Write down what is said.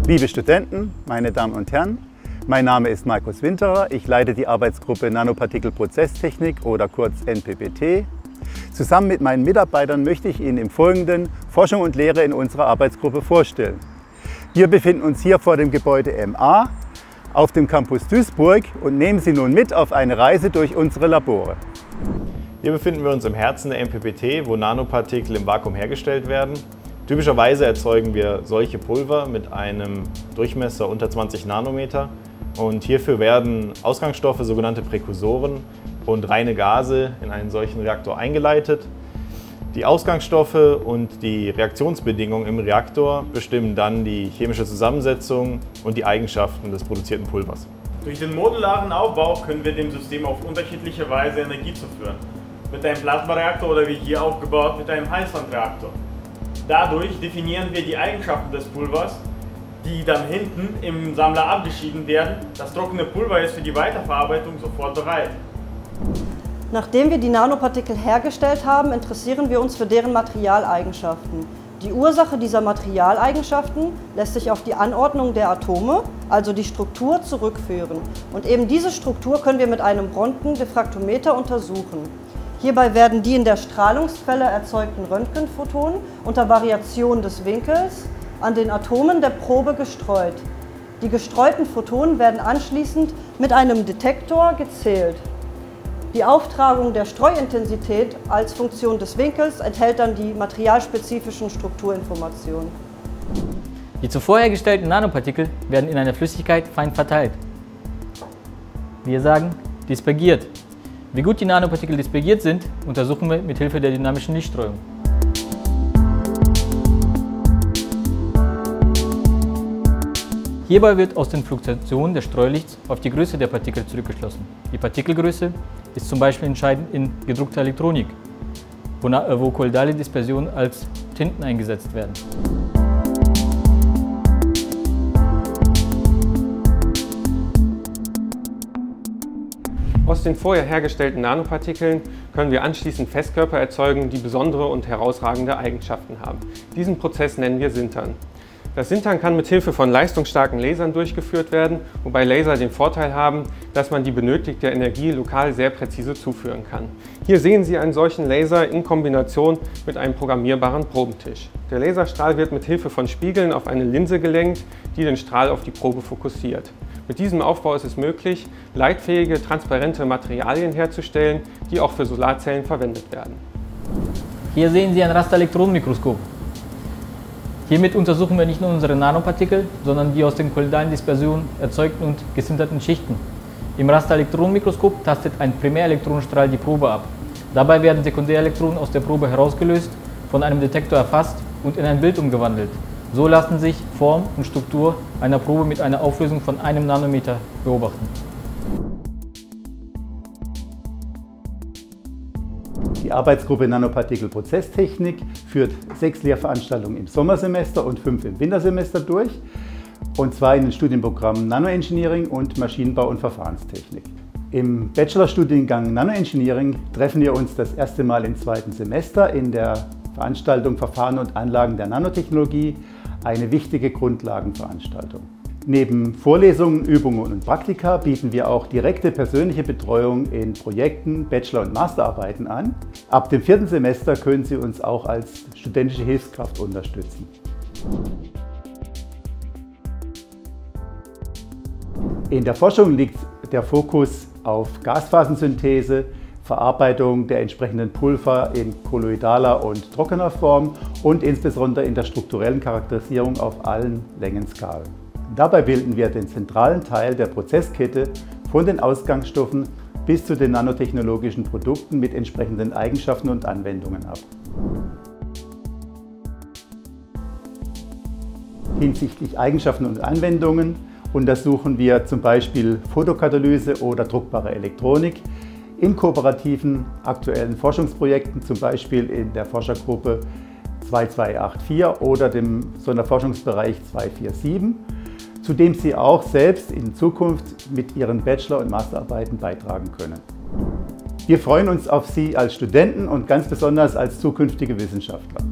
Liebe Studenten, meine Damen und Herren, mein Name ist Markus Winterer. Ich leite die Arbeitsgruppe Nanopartikel-Prozesstechnik oder kurz NPPT. Zusammen mit meinen Mitarbeitern möchte ich Ihnen im Folgenden Forschung und Lehre in unserer Arbeitsgruppe vorstellen. Wir befinden uns hier vor dem Gebäude MA auf dem Campus Duisburg und nehmen Sie nun mit auf eine Reise durch unsere Labore. Hier befinden wir uns im Herzen der NPPT, wo Nanopartikel im Vakuum hergestellt werden. Typischerweise erzeugen wir solche Pulver mit einem Durchmesser unter 20 Nanometer und hierfür werden Ausgangsstoffe, sogenannte Präkursoren und reine Gase in einen solchen Reaktor eingeleitet. Die Ausgangsstoffe und die Reaktionsbedingungen im Reaktor bestimmen dann die chemische Zusammensetzung und die Eigenschaften des produzierten Pulvers. Durch den modularen Aufbau können wir dem System auf unterschiedliche Weise Energie zuführen. Mit einem Plasmareaktor oder wie hier aufgebaut mit einem Heißwandreaktor. Dadurch definieren wir die Eigenschaften des Pulvers, die dann hinten im Sammler abgeschieden werden. Das trockene Pulver ist für die Weiterverarbeitung sofort bereit. Nachdem wir die Nanopartikel hergestellt haben, interessieren wir uns für deren Materialeigenschaften. Die Ursache dieser Materialeigenschaften lässt sich auf die Anordnung der Atome, also die Struktur, zurückführen. Und eben diese Struktur können wir mit einem Röntgen-Diffraktometer untersuchen. Hierbei werden die in der Strahlungsquelle erzeugten Röntgenphotonen unter Variation des Winkels an den Atomen der Probe gestreut. Die gestreuten Photonen werden anschließend mit einem Detektor gezählt. Die Auftragung der Streuintensität als Funktion des Winkels enthält dann die materialspezifischen Strukturinformationen. Die zuvor hergestellten Nanopartikel werden in einer Flüssigkeit fein verteilt. Wir sagen dispergiert. Wie gut die Nanopartikel dispergiert sind, untersuchen wir mit Hilfe der dynamischen Lichtstreuung. Hierbei wird aus den Fluktuationen des Streulichts auf die Größe der Partikel zurückgeschlossen. Die Partikelgröße ist zum Beispiel entscheidend in gedruckter Elektronik, wo koidale Dispersionen als Tinten eingesetzt werden. Aus den vorher hergestellten Nanopartikeln können wir anschließend Festkörper erzeugen, die besondere und herausragende Eigenschaften haben. Diesen Prozess nennen wir Sintern. Das Sintern kann mit Hilfe von leistungsstarken Lasern durchgeführt werden, wobei Laser den Vorteil haben, dass man die benötigte Energie lokal sehr präzise zuführen kann. Hier sehen Sie einen solchen Laser in Kombination mit einem programmierbaren Probentisch. Der Laserstrahl wird mit Hilfe von Spiegeln auf eine Linse gelenkt, die den Strahl auf die Probe fokussiert. Mit diesem Aufbau ist es möglich, leitfähige, transparente Materialien herzustellen, die auch für Solarzellen verwendet werden. Hier sehen Sie ein Rasterelektronenmikroskop. Hiermit untersuchen wir nicht nur unsere Nanopartikel, sondern die aus den koidalen Dispersionen erzeugten und gesinterten Schichten. Im Rasterelektronenmikroskop tastet ein Primärelektronenstrahl die Probe ab. Dabei werden Sekundärelektronen aus der Probe herausgelöst, von einem Detektor erfasst und in ein Bild umgewandelt. So lassen sich Form und Struktur einer Probe mit einer Auflösung von 1 Nanometer beobachten. Die Arbeitsgruppe Nanopartikel-Prozesstechnik führt 6 Lehrveranstaltungen im Sommersemester und 5 im Wintersemester durch, und zwar in den Studienprogrammen Nanoengineering und Maschinenbau und Verfahrenstechnik. Im Bachelorstudiengang Nanoengineering treffen wir uns das erste Mal im 2. Semester in der Veranstaltung Verfahren und Anlagen der Nanotechnologie, eine wichtige Grundlagenveranstaltung. Neben Vorlesungen, Übungen und Praktika bieten wir auch direkte persönliche Betreuung in Projekten, Bachelor- und Masterarbeiten an. Ab dem 4. Semester können Sie uns auch als studentische Hilfskraft unterstützen. In der Forschung liegt der Fokus auf Gasphasensynthese, Verarbeitung der entsprechenden Pulver in kolloidaler und trockener Form und insbesondere in der strukturellen Charakterisierung auf allen Längenskalen. Dabei bilden wir den zentralen Teil der Prozesskette von den Ausgangsstoffen bis zu den nanotechnologischen Produkten mit entsprechenden Eigenschaften und Anwendungen ab. Hinsichtlich Eigenschaften und Anwendungen untersuchen wir zum Beispiel Photokatalyse oder druckbare Elektronik in kooperativen aktuellen Forschungsprojekten, zum Beispiel in der Forschergruppe 2284 oder dem Sonderforschungsbereich 247, zu dem Sie auch selbst in Zukunft mit Ihren Bachelor- und Masterarbeiten beitragen können. Wir freuen uns auf Sie als Studenten und ganz besonders als zukünftige Wissenschaftler.